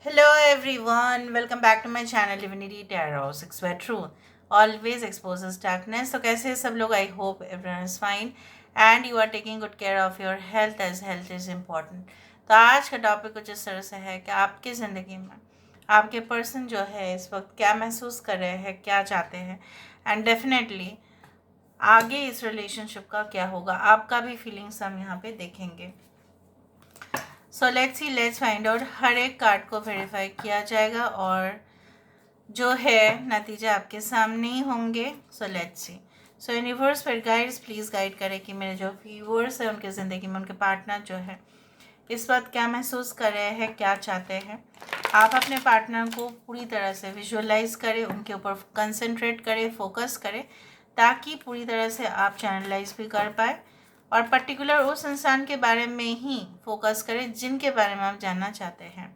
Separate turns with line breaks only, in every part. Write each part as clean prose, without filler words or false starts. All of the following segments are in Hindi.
Hello everyone, welcome back to my channel Divinity Tarot 6 where truth always exposes darkness. तो कैसे हैं सब लोग? I hope everyone is fine and you are taking good care of your health as health is important. तो आज का टॉपिक कुछ इस तरह से है कि आपकी ज़िंदगी में आपके पर्सन जो है इस वक्त क्या महसूस कर रहे हैं, क्या चाहते हैं एंड डेफिनेटली आगे इस रिलेशनशिप का क्या होगा, आपका भी फीलिंग्स हम यहाँ पे देखेंगे. So let's find out. हर एक कार्ड को वेरीफाई किया जाएगा और जो है नतीजे आपके सामने ही होंगे. So let's see. So universe पर गाइड्स प्लीज़ गाइड करें कि मेरे जो व्यूअर्स हैं उनके ज़िंदगी में उनके पार्टनर जो है इस वक्त क्या महसूस कर रहे हैं, क्या चाहते हैं. आप अपने पार्टनर को पूरी तरह से विजुअलाइज करें, उनके ऊपर कंसंट्रेट करें, फोकस करें ताकि पूरी तरह से आप चैनलाइज भी कर पाए और पर्टिकुलर उस इंसान के बारे में ही फोकस करें जिनके बारे में आप जानना चाहते हैं.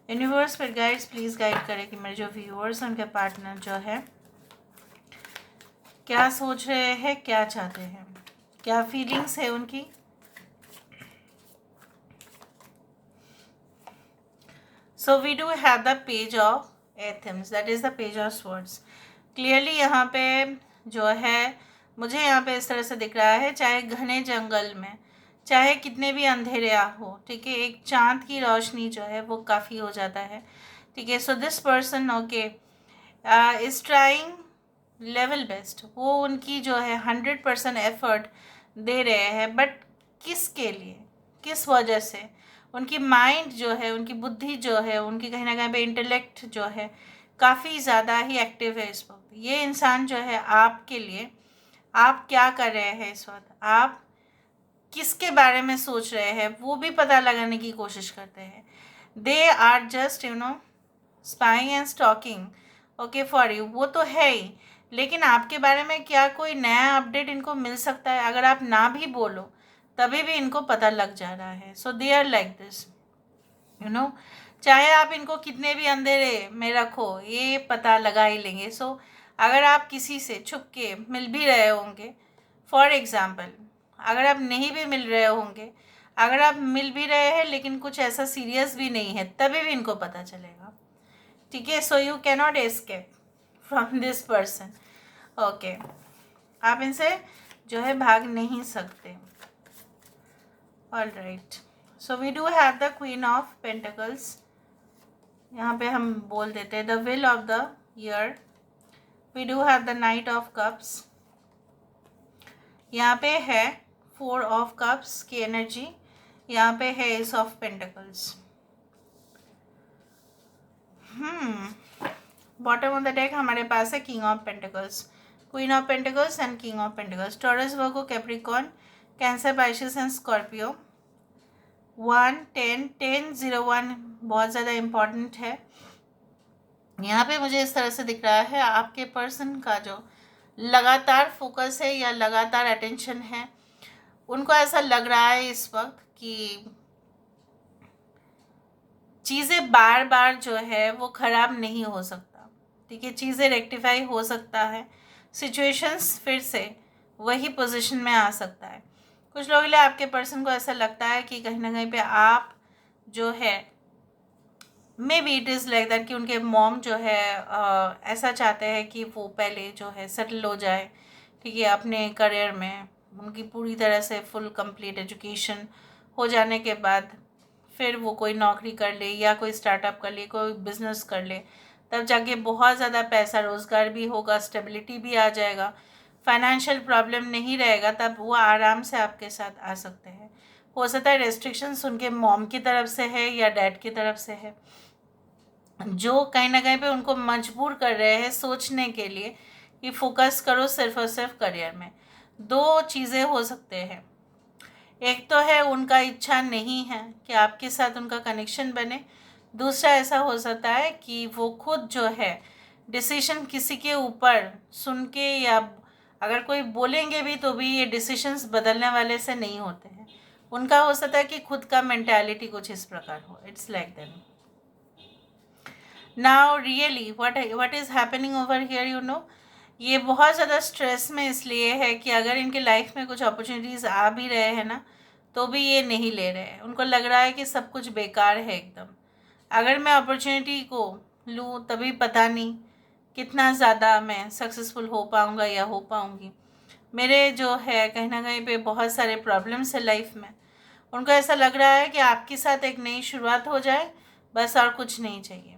यूनिवर्स पर गाइड्स प्लीज़ गाइड करें कि मेरे जो व्यूअर्स हैं उनके पार्टनर जो है क्या सोच रहे हैं, क्या चाहते हैं, क्या फीलिंग्स है उनकी. So we do have the page of athames, that is the page of swords. Clearly यहाँ पे जो है मुझे यहाँ पे इस तरह से दिख रहा है, चाहे घने जंगल में, चाहे कितने भी अंधेरे हो, ठीक है, एक चांद की रोशनी जो है वो काफ़ी हो जाता है. ठीक है. So this person okay is trying level best. वो उनकी जो है 100% एफर्ट दे रहे हैं, बट किसके लिए, किस वजह से. उनकी माइंड जो है, उनकी बुद्धि जो है, उनकी कहीं ना कहीं पे इंटेलेक्ट जो है काफ़ी ज़्यादा ही एक्टिव है इस वक्त. ये इंसान जो है आपके लिए, आप क्या कर रहे हैं इस वक्त, आप किसके बारे में सोच रहे हैं वो भी पता लगाने की कोशिश करते हैं. They are just spying and stalking okay for you. वो तो है ही, लेकिन आपके बारे में क्या कोई नया अपडेट इनको मिल सकता है. अगर आप ना भी बोलो तभी भी इनको पता लग जा रहा है. सो दे आर लाइक दिस चाहे आप इनको कितने भी अंधेरे में रखो ये पता लगा ही लेंगे. सो अगर आप किसी से छुप के मिल भी रहे होंगे, फॉर एग्ज़ाम्पल अगर आप नहीं भी मिल रहे होंगे, अगर आप मिल भी रहे हैं लेकिन कुछ ऐसा सीरियस भी नहीं है, तभी भी इनको पता चलेगा. ठीक है. So you cannot escape from this person. Okay, आप इनसे जो है भाग नहीं सकते. All right. So we do have the queen of pentacles. यहाँ पे हम बोल देते हैं the wheel of the year. We do have the knight of cups. यहाँ पे है 4 ऑफ कप्स की एनर्जी. यहाँ पे है S of pentacles. Bottom of the deck हमारे पास है king of pentacles, queen of pentacles and king of pentacles. Taurus, Virgo, Capricorn, cancer, Pisces and Scorpio. 1 10 10 01 बहुत ज़्यादा इम्पॉर्टेंट है. यहाँ पे मुझे इस तरह से दिख रहा है आपके पर्सन का जो लगातार फोकस है या लगातार अटेंशन है, उनको ऐसा लग रहा है इस वक्त कि चीज़ें बार बार जो है वो ख़राब नहीं हो सकता. ठीक है, चीज़ें रेक्टिफाई हो सकता है, सिचुएशंस फिर से वही पोजीशन में आ सकता है. कुछ लोगों के लिए आपके पर्सन को ऐसा लगता है कि कहीं ना कहीं पे आप जो है may be it is like that कि उनके मॉम जो है ऐसा चाहते हैं कि वो पहले जो है सेटल हो जाए. ठीक है, अपने करियर में उनकी पूरी तरह से फुल कंप्लीट एजुकेशन हो जाने के बाद फिर वो कोई नौकरी कर ले या कोई स्टार्टअप कर ले, कोई बिजनेस कर ले, तब जाके बहुत ज़्यादा पैसा रोज़गार भी होगा, स्टेबिलिटी भी आ जाएगा, फाइनेंशियल प्रॉब्लम नहीं रहेगा, तब वो आराम से आपके साथ आ सकते हैं. हो सकता है रेस्ट्रिक्शंस उनके मॉम की तरफ से है या डैड की तरफ से है, जो कहीं ना कहीं पे उनको मजबूर कर रहे हैं सोचने के लिए कि फोकस करो सिर्फ और सिर्फ करियर में. 2 चीज़ें हो सकते हैं. एक तो है उनका इच्छा नहीं है कि आपके साथ उनका कनेक्शन बने. दूसरा ऐसा हो सकता है कि वो खुद जो है डिसीजन किसी के ऊपर सुन के या अगर कोई बोलेंगे भी तो भी ये डिसीजंस बदलने वाले से नहीं होते हैं. उनका हो सकता है कि खुद का मेंटालिटी कुछ इस प्रकार हो. It's like that. Now really what is happening over here ये बहुत ज़्यादा स्ट्रेस में इसलिए है कि अगर इनके लाइफ में कुछ अपॉर्चुनिटीज़ आ भी रहे हैं ना, तो भी ये नहीं ले रहे हैं. उनको लग रहा है कि सब कुछ बेकार है एकदम. अगर मैं अपॉर्चुनिटी को लूँ तभी पता नहीं कितना ज़्यादा मैं सक्सेसफुल हो पाऊँगा या हो पाऊँगी। मेरे जो है कहीं ना कहीं पे बहुत सारे प्रॉब्लम्स है लाइफ में। उनको ऐसा लग रहा है कि आपके साथ एक नई शुरुआत हो जाए, बस और कुछ नहीं चाहिए।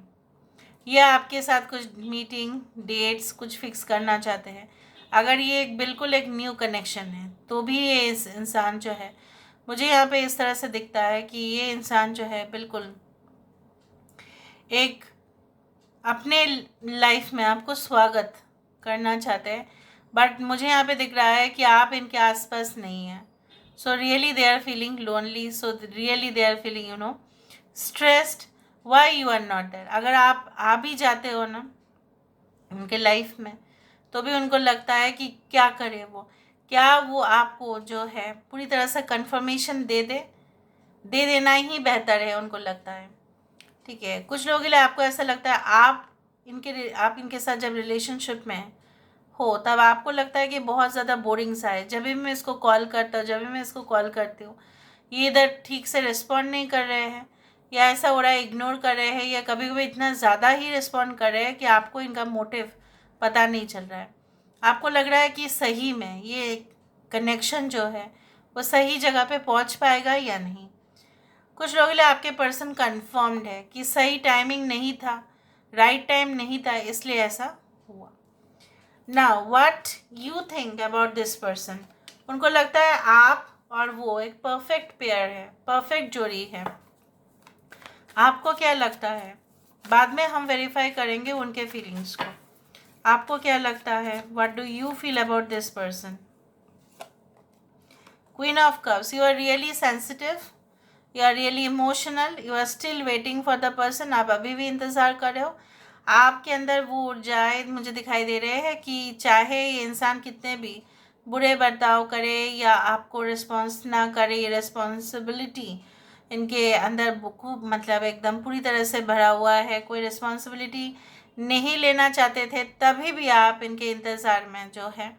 या आपके साथ कुछ मीटिंग डेट्स कुछ फिक्स करना चाहते हैं। अगर ये बिल्कुल एक न्यू कनेक्शन है तो भी ये इस इंसान जो है, मुझे यहाँ पे इस तरह से दिखता है कि ये इंसान जो है बिल्कुल एक अपने लाइफ में आपको स्वागत करना चाहते हैं। बट मुझे यहाँ पे दिख रहा है कि आप इनके आसपास नहीं हैं। So really they are feeling lonely, so really they are feeling stressed. Why you are not there. अगर आप आ भी जाते हो ना उनके लाइफ में, तो भी उनको लगता है कि क्या करे क्या वो आपको जो है पूरी तरह से कंफर्मेशन दे देना ही बेहतर है, उनको लगता है। ठीक है, कुछ लोगों के लिए आपको ऐसा लगता है आप इनके साथ जब रिलेशनशिप में हो तब आपको लगता है कि बहुत ज़्यादा बोरिंग सा है। जब भी मैं इसको कॉल करता हूँ, जब भी मैं इसको कॉल करती हूँ, ये इधर ठीक से रिस्पॉन्ड नहीं कर रहे हैं, या ऐसा हो रहा है इग्नोर कर रहे हैं, या कभी कभी इतना ज़्यादा ही रिस्पॉन्ड कर रहे हैं कि आपको इनका मोटिव पता नहीं चल रहा है। आपको लग रहा है कि सही में ये कनेक्शन जो है वो सही जगह पे पहुंच पाएगा या नहीं। कुछ लोगों के लिए आपके पर्सन कन्फर्म्ड है कि सही टाइमिंग नहीं था, राइट टाइम नहीं था, इसलिए ऐसा हुआ। Now what you think about this person. उनको लगता है आप और वो एक परफेक्ट पेयर है, परफेक्ट जोड़ी है। आपको क्या लगता है? बाद में हम वेरीफाई करेंगे उनके फीलिंग्स को। आपको क्या लगता है? What do you feel about this person? Queen of cups, you are really sensitive, you are really emotional, you are still waiting for the person. आप अभी भी इंतज़ार कर रहे हो। आपके अंदर वो ऊर्जाएं मुझे दिखाई दे रहे हैं कि चाहे ये इंसान कितने भी बुरे बर्ताव करे या आपको रिस्पॉन्स ना करे, ये रिस्पॉन्सिबिलिटी इनके अंदर खूब मतलब एकदम पूरी तरह से भरा हुआ है, कोई रिस्पॉन्सिबिलिटी नहीं लेना चाहते थे, तभी भी आप इनके इंतज़ार में जो है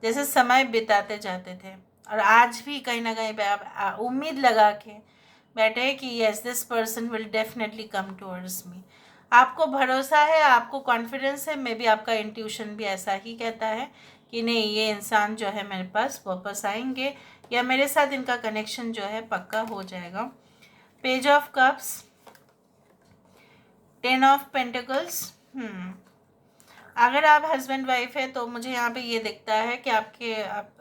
जैसे समय बिताते जाते थे। और आज भी कहीं ना कहीं पे आप उम्मीद लगा के बैठे कि yes this person will definitely come towards me. आपको भरोसा है, आपको कॉन्फिडेंस है, मे बी आपका इंट्यूशन भी ऐसा ही कहता है कि नहीं ये इंसान जो है मेरे पास वापस आएंगे या मेरे साथ इनका कनेक्शन जो है पक्का हो जाएगा। Page of cups, 10 of pentacles. अगर आप हस्बैंड वाइफ है तो मुझे यहाँ पे ये दिखता है कि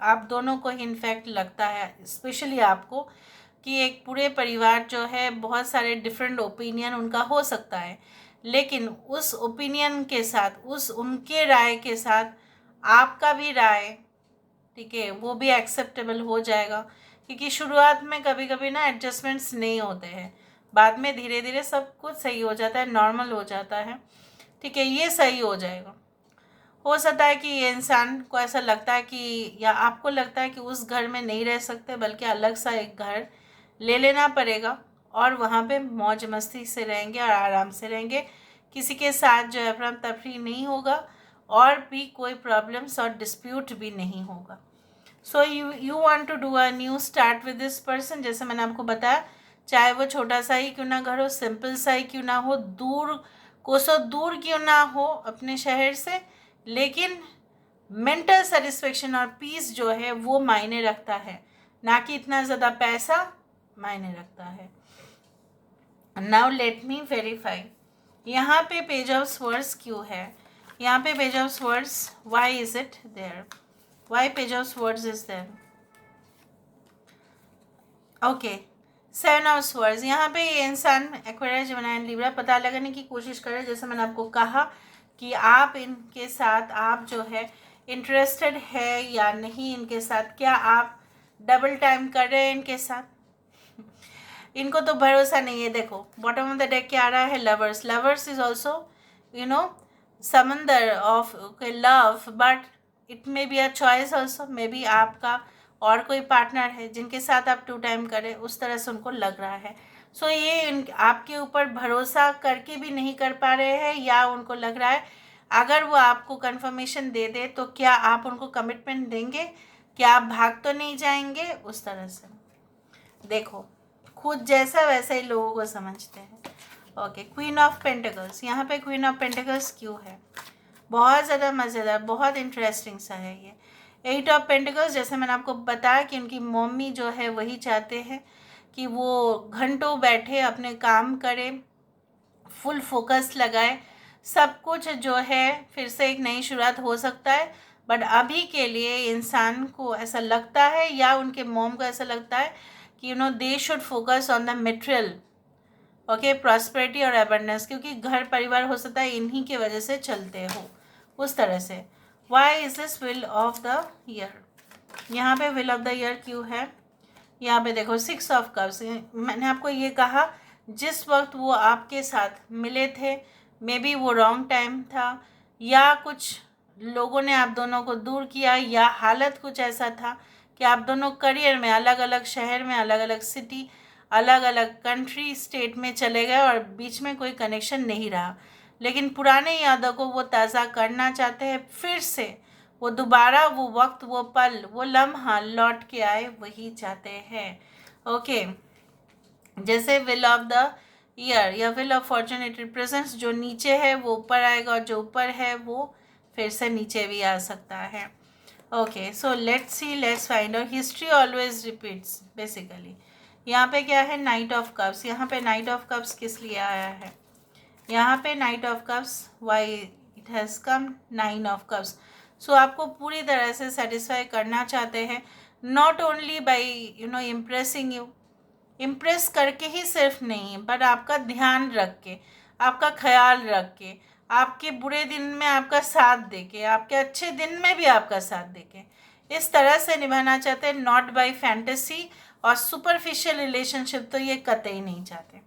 आप दोनों को ही इनफैक्ट लगता है, स्पेशली आपको, कि एक पूरे परिवार जो है बहुत सारे डिफरेंट ओपिनियन उनका हो सकता है, लेकिन उस ओपिनियन के साथ उनके राय के साथ आपका भी राय, ठीक है, वो भी एक्सेप्टेबल हो जाएगा। क्योंकि शुरुआत में कभी कभी ना एडजस्टमेंट्स नहीं होते हैं, बाद में धीरे धीरे सब कुछ सही हो जाता है, नॉर्मल हो जाता है। ठीक है, ये सही हो जाएगा। हो सकता है कि ये इंसान को ऐसा लगता है कि या आपको लगता है कि उस घर में नहीं रह सकते, बल्कि अलग सा एक घर ले लेना पड़ेगा और वहाँ पे मौज मस्ती से रहेंगे और आराम से रहेंगे। किसी के साथ जो है अफरा तफरी नहीं होगा और भी कोई प्रॉब्लम्स और डिस्प्यूट भी नहीं होगा। So you want to do a new start with this person. जैसे मैंने आपको बताया, चाहे वो छोटा सा ही क्यों ना घर हो, सिंपल सा ही क्यों ना हो, कोसों दूर क्यों ना हो अपने शहर से, लेकिन मेंटल सेटिस्फेक्शन और पीस जो है वो मायने रखता है, ना कि इतना ज़्यादा पैसा मायने रखता है। Now let me verify. यहाँ पे पेज ऑफ स्वर्ड्स क्यों है? यहाँ पे page of swords, why is it there? Why page of swords is there? Okay, 7 of swords. यहाँ पे ये इंसान एक्वेरियस, जेमिनी एंड लिब्रा पता लगाने की कोशिश करे। जैसे मैंने आपको कहा कि आप इनके साथ आप जो है इंटरेस्टेड है या नहीं इनके साथ, क्या आप डबल टाइम कर रहे हैं इनके साथ? इनको तो भरोसा नहीं है। देखो बॉटम ऑफ द डेक क्या आ रहा है? लवर्स। लवर्स इज ऑल्सो समंदर of love, but it may be a choice also. May be आपका और कोई पार्टनर है जिनके साथ आप 2 टाइम करें, उस तरह से उनको लग रहा है। सो ये आपके ऊपर भरोसा करके भी नहीं कर पा रहे हैं, या उनको लग रहा है अगर वो आपको कंफर्मेशन दे दे तो क्या आप उनको कमिटमेंट देंगे, क्या आप भाग तो नहीं जाएंगे, उस तरह से। देखो खुद जैसा वैसा ही लोगों को समझते हैं। ओके, क्वीन ऑफ पेंटिकल्स, यहाँ पे क्वीन ऑफ पेंटिकल्स क्यों है? बहुत ज़्यादा मज़ेदार, बहुत इंटरेस्टिंग सा है ये। 8 ऑफ पेंटिकल्स, जैसे मैंने आपको बताया कि उनकी मम्मी जो है वही चाहते हैं कि वो घंटों बैठे अपने काम करे, फुल फोकस लगाए, सब कुछ जो है फिर से एक नई शुरुआत हो सकता है। बट अभी के लिए इंसान को ऐसा लगता है या उनके मॉम को ऐसा लगता है कि they should focus on the material, okay, prosperity और एबंडेंस, क्योंकि घर परिवार हो सकता है इन्हीं के वजह से चलते हो उस तरह से। Why is this wheel of the year? यहाँ पे विल ऑफ द ईयर क्यों है? यहाँ पे देखो 6 ऑफ कप्स, मैंने आपको ये कहा जिस वक्त वो आपके साथ मिले थे मे बी वो रॉन्ग टाइम था, या कुछ लोगों ने आप दोनों को दूर किया, या हालत कुछ ऐसा था कि आप दोनों करियर में अलग अलग शहर में, अलग अलग सिटी, अलग अलग कंट्री स्टेट में चले गए और बीच में कोई कनेक्शन नहीं रहा। लेकिन पुराने यादों को वो ताज़ा करना चाहते हैं, फिर से वो दोबारा वो वक्त, वो पल, वो लम्हा लौट के आए, वही चाहते हैं। ओके, जैसे विल ऑफ द ईयर या will of Fortune, it represents जो नीचे है वो ऊपर आएगा और जो ऊपर है वो फिर से नीचे भी आ सकता है। Okay, so let's see, let's find out. History always repeats basically. यहाँ पे क्या है? Night of cups. यहाँ पे नाइट ऑफ कप्स किस लिए आया है? यहाँ पे knight of cups, why it has come 9 of cups. So आपको पूरी तरह से सेटिस्फाई करना चाहते हैं, not only by impressing you, impress करके ही सिर्फ नहीं, बट आपका ध्यान रख के, आपका ख्याल रख के, आपके बुरे दिन में आपका साथ दे के, आपके अच्छे दिन में भी आपका साथ दे के, इस तरह से निभाना चाहते हैं, नॉट बाई फैंटेसी और सुपरफिशियल रिलेशनशिप तो ये कतई नहीं चाहते।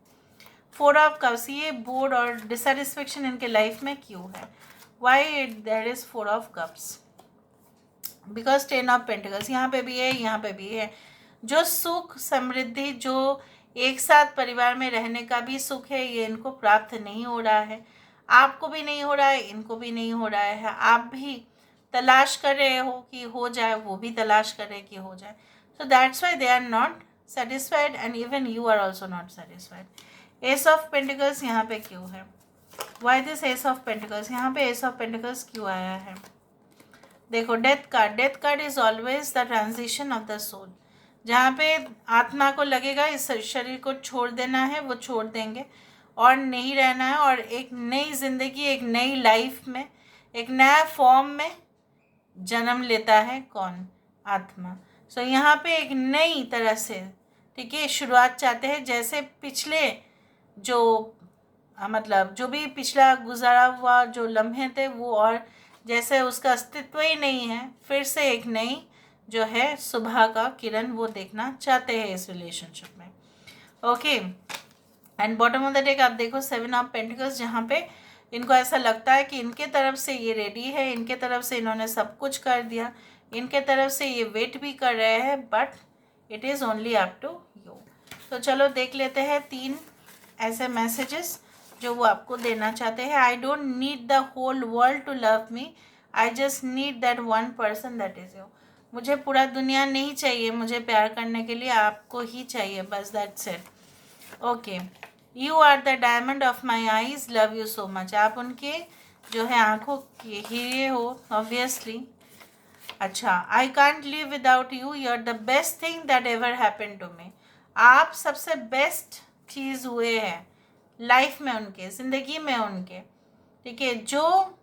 4 ऑफ कप्स, ये बोर्ड और डिससेटिस्फेक्शन इनके लाइफ में क्यों है? Why there is 4 of cups? Because 10 of pentacles यहाँ पे भी है, यहाँ पे भी है। जो सुख समृद्धि, जो एक साथ परिवार में रहने का भी सुख है, ये इनको प्राप्त नहीं हो रहा है। आपको भी नहीं हो रहा है, इनको भी नहीं हो रहा है। आप भी तलाश कर रहे हो कि हो जाए, वो भी तलाश कर रहे कि हो जाए। So that's why they are not satisfied and even you are also not satisfied. Ace of pentacles यहाँ पे क्यों है? Why this ace of pentacles? यहाँ पे एस ऑफ पेंटिकल्स क्यों आया है? देखो death card, death card is always the transition of the soul. जहाँ पे आत्मा को लगेगा इस शरीर को छोड़ देना है, वो छोड़ देंगे और नहीं रहना है, और एक नई जिंदगी, एक नई लाइफ में, एक नया फॉर्म में जन्म लेता है। कौन? आत्मा। सो यहाँ पे एक नई तरह से, ठीक है, शुरुआत चाहते हैं। जैसे पिछले जो मतलब जो भी पिछला गुजारा हुआ जो लम्हे थे वो, और जैसे उसका अस्तित्व ही नहीं है, फिर से एक नई जो है सुबह का किरण वो देखना चाहते हैं इस रिलेशनशिप में। Okay, and bottom of the deck आप देखो 7 ऑफ पेंटिकल्स, जहाँ पे इनको ऐसा लगता है कि इनके तरफ से ये रेडी है, इनके तरफ से इन्होंने सब कुछ कर दिया, इनके तरफ से ये वेट भी कर रहे हैं, but it is only up to you. तो चलो देख लेते हैं 3 ऐसे मैसेजेस जो वो आपको देना चाहते हैं। I don't need the whole world to love me, I just need that one person that is you. मुझे पूरा दुनिया नहीं चाहिए मुझे प्यार करने के लिए, आपको ही चाहिए बस, that's it. Okay, you are the diamond of my eyes, love you so much. आप उनके जो है आँखों के हीरे हो ऑब्वियसली। अच्छा, I can't live without you, you are the best thing that ever happen to me. आप सबसे बेस्ट चीज़ हुए हैं लाइफ में उनके, ज़िंदगी में उनके, ठीक है, जो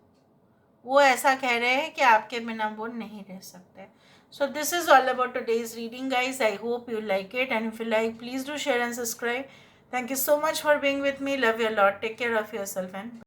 वो ऐसा कह रहे हैं कि आपके बिना वो नहीं रह सकते। So this is all about today's reading, guys. I hope you like it, and if you like, please do share and subscribe. Thank you so much for being with me. Love you a lot. Take care of yourself and